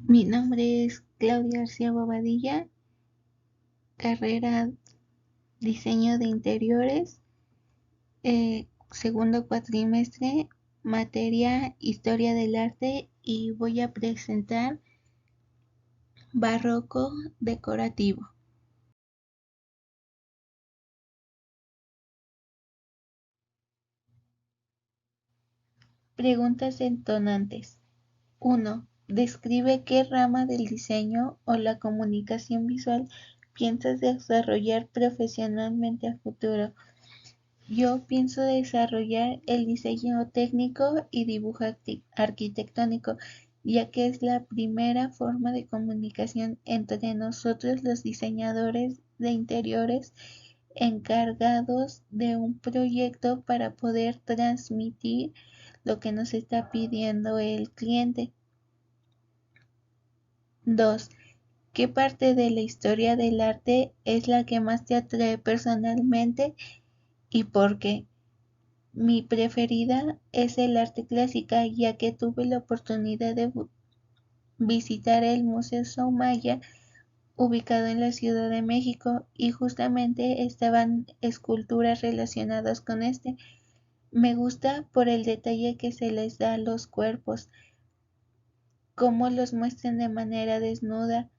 Mi nombre es Claudia García Bobadilla, carrera Diseño de Interiores, segundo cuatrimestre, materia Historia del Arte y voy a presentar Barroco Decorativo. Preguntas entonantes. 1. Describe qué rama del diseño o la comunicación visual piensas desarrollar profesionalmente a futuro. Yo pienso desarrollar el diseño técnico y dibujo arquitectónico, ya que es la primera forma de comunicación entre nosotros los diseñadores de interiores encargados de un proyecto para poder transmitir lo que nos está pidiendo el cliente. 2. ¿Qué parte de la historia del arte es la que más te atrae personalmente y por qué? Mi preferida es el arte clásica, ya que tuve la oportunidad de visitar el Museo Soumaya, ubicado en la Ciudad de México, y justamente estaban esculturas relacionadas con este. Me gusta por el detalle que se les da a los cuerpos, cómo los muestran de manera desnuda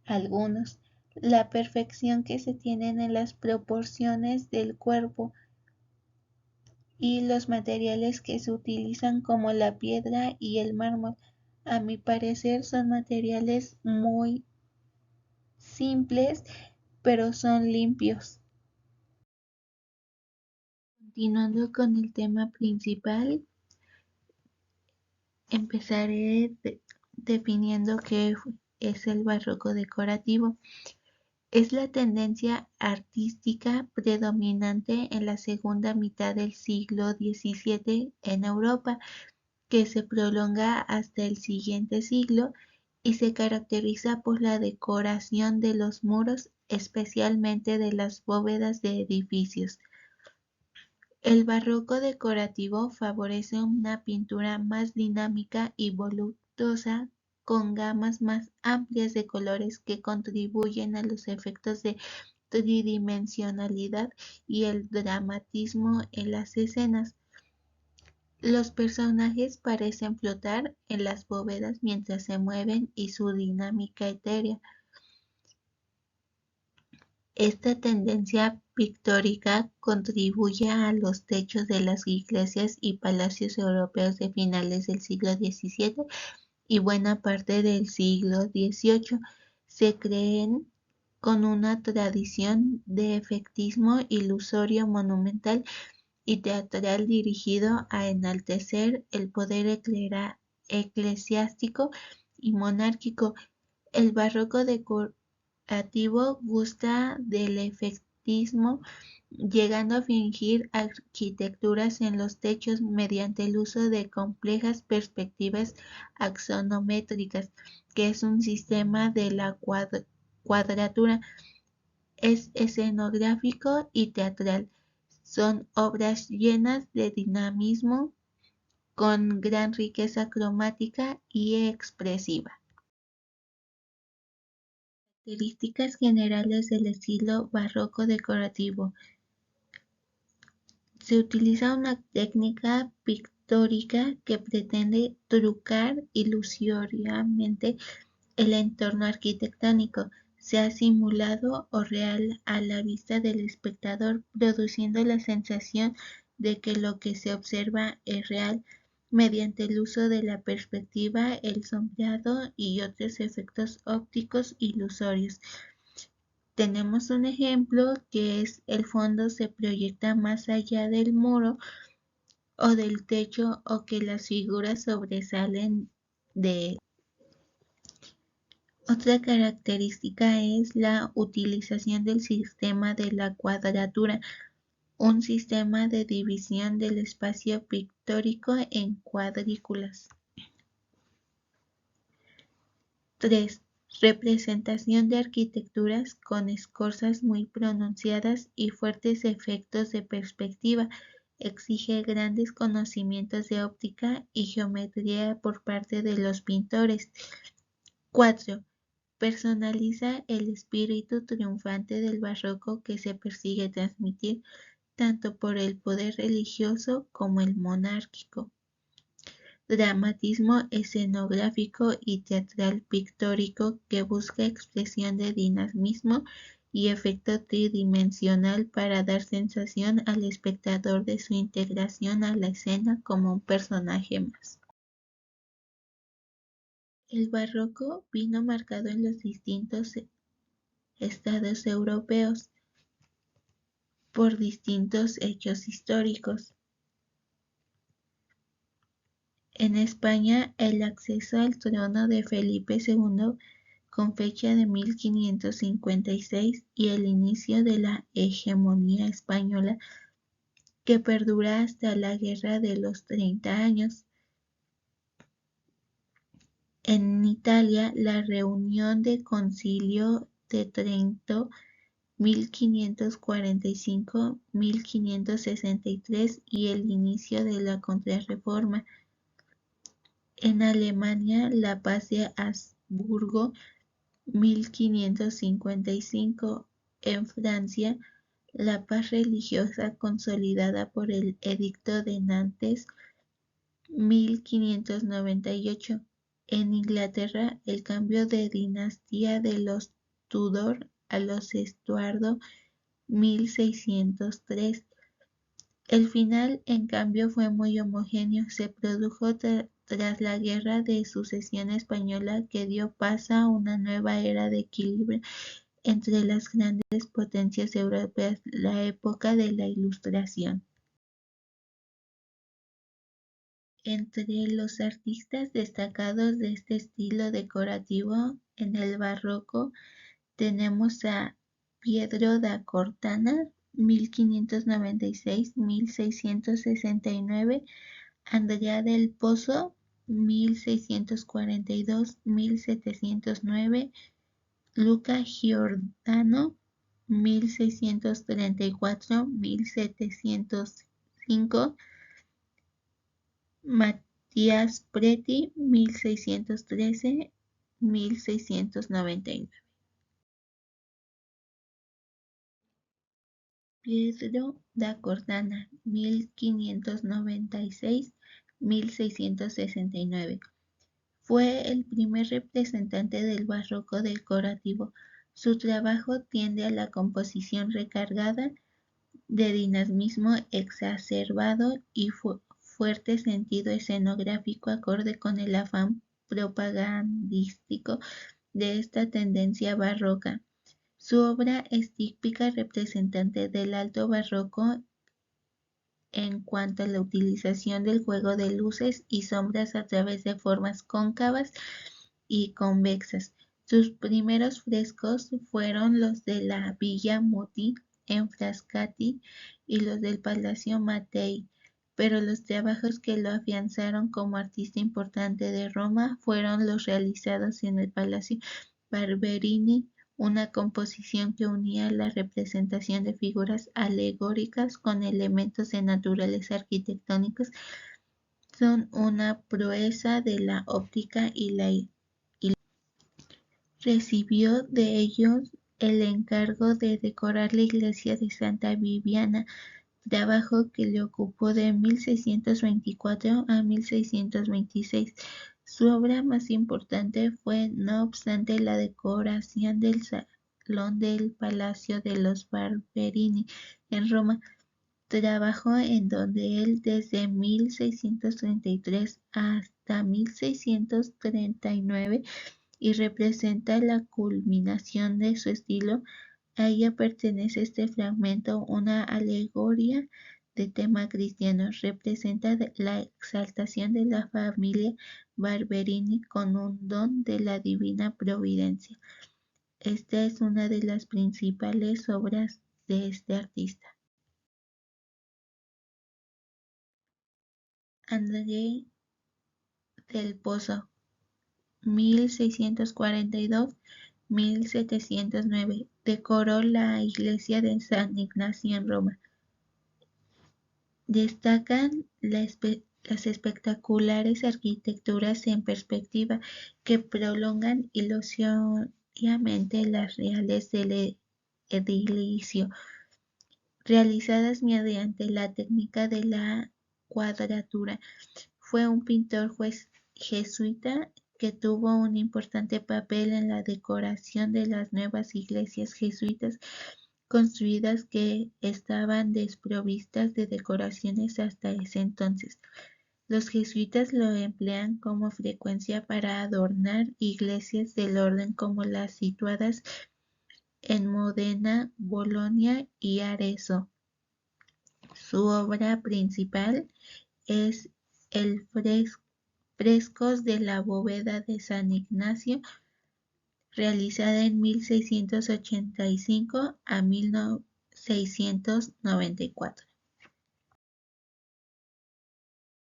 algunos, la perfección que se tienen en las proporciones del cuerpo y los materiales que se utilizan como la piedra y el mármol. A mi parecer son materiales muy simples, pero son limpios. Continuando con el tema principal, empezaré definiendo qué es el barroco decorativo. Es la tendencia artística predominante en la segunda mitad del siglo XVII en Europa, que se prolonga hasta el siguiente siglo y se caracteriza por la decoración de los muros, especialmente de las bóvedas de edificios. El barroco decorativo favorece una pintura más dinámica y voluptuosa, con gamas más amplias de colores que contribuyen a los efectos de tridimensionalidad y el dramatismo en las escenas. Los personajes parecen flotar en las bóvedas mientras se mueven y su dinámica etérea. Esta tendencia pictórica contribuye a los techos de las iglesias y palacios europeos de finales del siglo XVII y buena parte del siglo XVIII. Se creen con una tradición de efectismo ilusorio monumental y teatral dirigido a enaltecer el poder eclesiástico y monárquico. El barroco decorativo gusta del efectismo, llegando a fingir arquitecturas en los techos mediante el uso de complejas perspectivas axonométricas, que es un sistema de la cuadratura. Es escenográfico y teatral. Son obras llenas de dinamismo, con gran riqueza cromática y expresiva. Características generales del estilo barroco decorativo. Se utiliza una técnica pictórica que pretende trucar ilusoriamente el entorno arquitectónico, sea simulado o real a la vista del espectador, produciendo la sensación de que lo que se observa es real, mediante el uso de la perspectiva, el sombreado y otros efectos ópticos ilusorios. Tenemos un ejemplo que es el fondo se proyecta más allá del muro o del techo o que las figuras sobresalen de él. Otra característica es la utilización del sistema de la cuadratura, un sistema de división del espacio pictórico en cuadrículas. 3. Representación de arquitecturas con escorzas muy pronunciadas y fuertes efectos de perspectiva, exige grandes conocimientos de óptica y geometría por parte de los pintores. 4. Personaliza el espíritu triunfante del barroco que se persigue transmitir tanto por el poder religioso como el monárquico. Dramatismo escenográfico y teatral pictórico que busca expresión de dinamismo y efecto tridimensional para dar sensación al espectador de su integración a la escena como un personaje más. El barroco vino marcado en los distintos estados europeos por distintos hechos históricos. En España, el acceso al trono de Felipe II con fecha de 1556 y el inicio de la hegemonía española que perdura hasta la Guerra de los 30 años. En Italia, la reunión del Concilio de Trento 1545-1563 y el inicio de la Contrarreforma. En Alemania, la paz de Habsburgo 1555. En Francia, la paz religiosa consolidada por el Edicto de Nantes 1598. En Inglaterra, el cambio de dinastía de los Tudor a los Estuardo 1603. El final, en cambio, fue muy homogéneo. Se produjo tras la Guerra de Sucesión Española que dio paso a una nueva era de equilibrio entre las grandes potencias europeas, la época de la Ilustración. Entre los artistas destacados de este estilo decorativo en el barroco tenemos a Pietro da Cortana, 1596-1669, Andrea del Pozo, 1642-1709, Luca Giordano, 1634-1705, Matías Preti, 1613-1699. Pietro da Cortana, 1596-1669. Fue el primer representante del barroco decorativo. Su trabajo tiende a la composición recargada, de dinamismo exacerbado y fuerte sentido escenográfico acorde con el afán propagandístico de esta tendencia barroca. Su obra es típica representante del alto barroco en cuanto a la utilización del juego de luces y sombras a través de formas cóncavas y convexas. Sus primeros frescos fueron los de la Villa Muti en Frascati y los del Palacio Mattei, pero los trabajos que lo afianzaron como artista importante de Roma fueron los realizados en el Palacio Barberini, una composición que unía la representación de figuras alegóricas con elementos de naturaleza arquitectónicos. Son una proeza de la óptica y recibió de ellos el encargo de decorar la iglesia de Santa Viviana, trabajo que le ocupó de 1624 a 1626. Su obra más importante fue, no obstante, la decoración del salón del Palacio de los Barberini en Roma, trabajo en donde él desde 1633 hasta 1639 y representa la culminación de su estilo. A ella pertenece este fragmento, una alegoría de tema cristiano. Representa la exaltación de la familia Barberini con un don de la divina providencia. Esta es una de las principales obras de este artista. André del Pozo, 1642-1709, decoró la iglesia de San Ignacio en Roma. Destacan las espectaculares arquitecturas en perspectiva que prolongan ilusoriamente las reales del edilicio, realizadas mediante la técnica de la cuadratura. Fue un pintor jesuita que tuvo un importante papel en la decoración de las nuevas iglesias jesuitas construidas que estaban desprovistas de decoraciones hasta ese entonces. Los jesuitas lo emplean con frecuencia para adornar iglesias del orden como las situadas en Módena, Bolonia y Arezzo. Su obra principal es el frescos de la bóveda de San Ignacio, realizada en 1685 a 1694.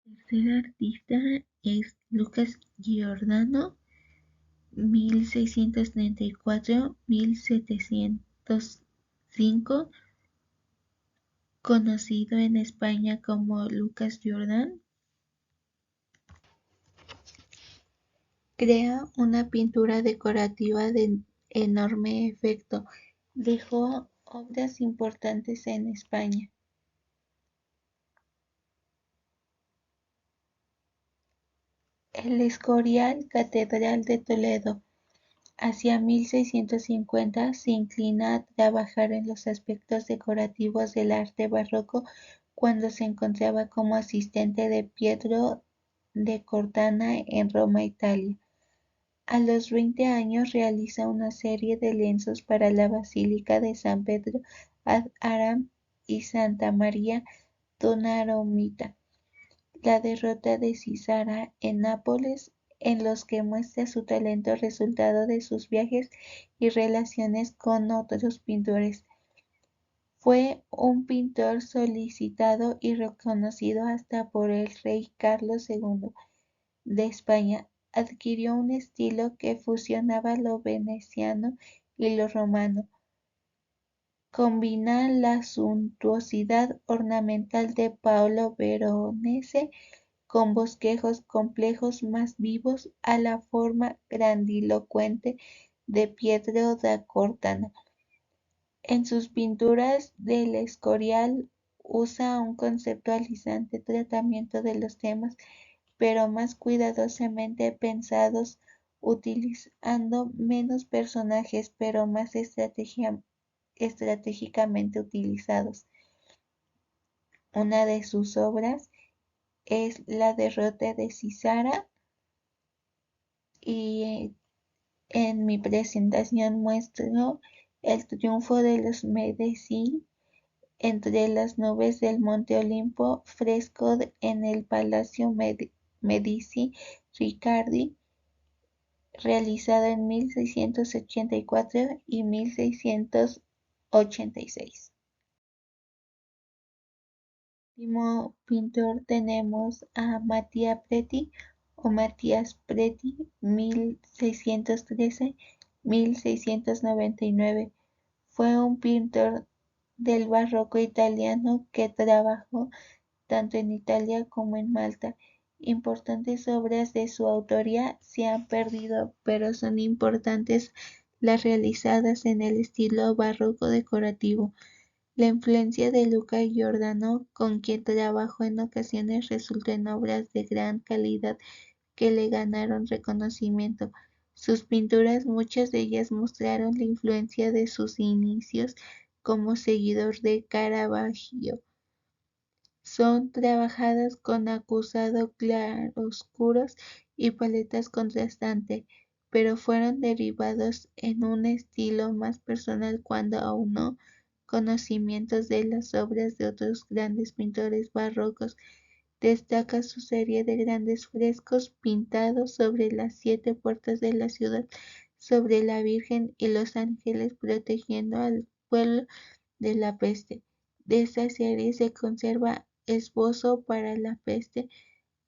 El tercer artista es Lucas Giordano, 1634-1705, conocido en España como Lucas Jordan. Crea una pintura decorativa de enorme efecto. Dejó obras importantes en España. El Escorial, Catedral de Toledo. Hacia 1650 se inclina a trabajar en los aspectos decorativos del arte barroco cuando se encontraba como asistente de Pietro de Cortana en Roma, Italia. A los 20 años realiza una serie de lienzos para la Basílica de San Pedro ad Aram y Santa María Donnarumma, la derrota de Cisara en Nápoles, en los que muestra su talento resultado de sus viajes y relaciones con otros pintores. Fue un pintor solicitado y reconocido hasta por el rey Carlos II de España. Adquirió un estilo que fusionaba lo veneciano y lo romano. Combina la suntuosidad ornamental de Paolo Veronese con bosquejos complejos más vivos a la forma grandilocuente de Pietro da Cortana. En sus pinturas del Escorial usa un conceptualizante tratamiento de los temas, pero más cuidadosamente pensados, utilizando menos personajes, pero más estratégicamente utilizados. Una de sus obras es la derrota de Cisara, y en mi presentación muestro el triunfo de los Medici entre las nubes del Monte Olimpo, fresco en el Palacio Medici Riccardi, realizado en 1684 y 1686. Último pintor tenemos a Mattia Preti o Matías Preti, 1613-1699. Fue un pintor del barroco italiano que trabajó tanto en Italia como en Malta. Importantes obras de su autoría se han perdido, pero son importantes las realizadas en el estilo barroco decorativo. La influencia de Luca Giordano, con quien trabajó en ocasiones, resultó en obras de gran calidad que le ganaron reconocimiento. Sus pinturas, muchas de ellas mostraron la influencia de sus inicios como seguidor de Caravaggio. Son trabajadas con acusado claroscuros y paletas contrastantes, pero fueron derivados en un estilo más personal cuando aunó conocimientos de las obras de otros grandes pintores barrocos. Destaca su serie de grandes frescos pintados sobre las 7 puertas de la ciudad, sobre la Virgen y los ángeles protegiendo al pueblo de la peste. De esta serie se conserva Esbozo para la peste,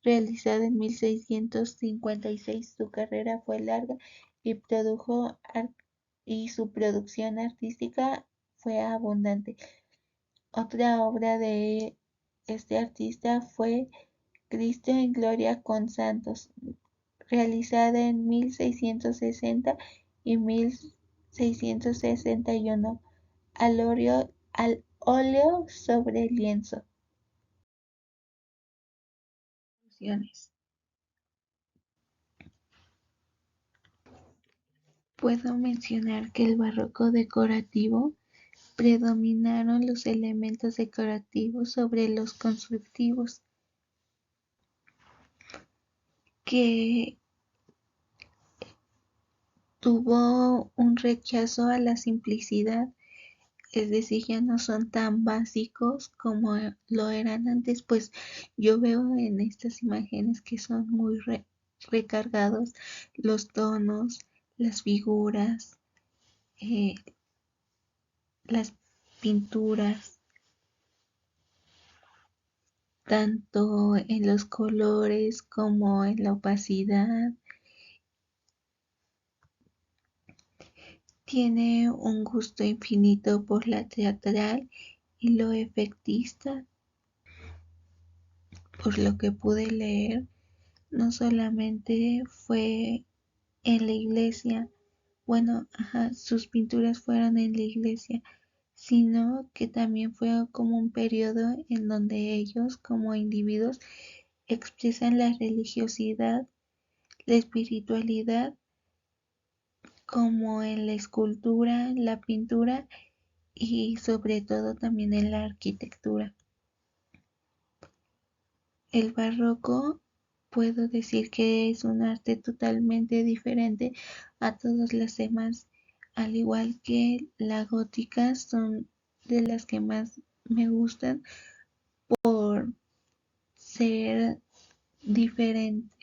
realizado en 1656. Su carrera fue larga y su producción artística fue abundante. Otra obra de este artista fue Cristo en Gloria con Santos, realizada en 1660 y 1661 al óleo sobre lienzo. Puedo mencionar que el barroco decorativo predominaron los elementos decorativos sobre los constructivos, que tuvo un rechazo a la simplicidad, es decir, ya no son tan básicos como lo eran antes, pues yo veo en estas imágenes que son muy recargados los tonos, las figuras, eh, las pinturas, tanto en los colores como en la opacidad. Tiene un gusto infinito por la teatral y lo efectista, por lo que pude leer. No solamente fue en la iglesia, bueno, sus pinturas fueron en la iglesia, sino que también fue como un periodo en donde ellos como individuos expresan la religiosidad, la espiritualidad, como en la escultura, la pintura y sobre todo también en la arquitectura. El barroco puedo decir que es un arte totalmente diferente a todas las demás, al igual que la gótica son de las que más me gustan por ser diferente,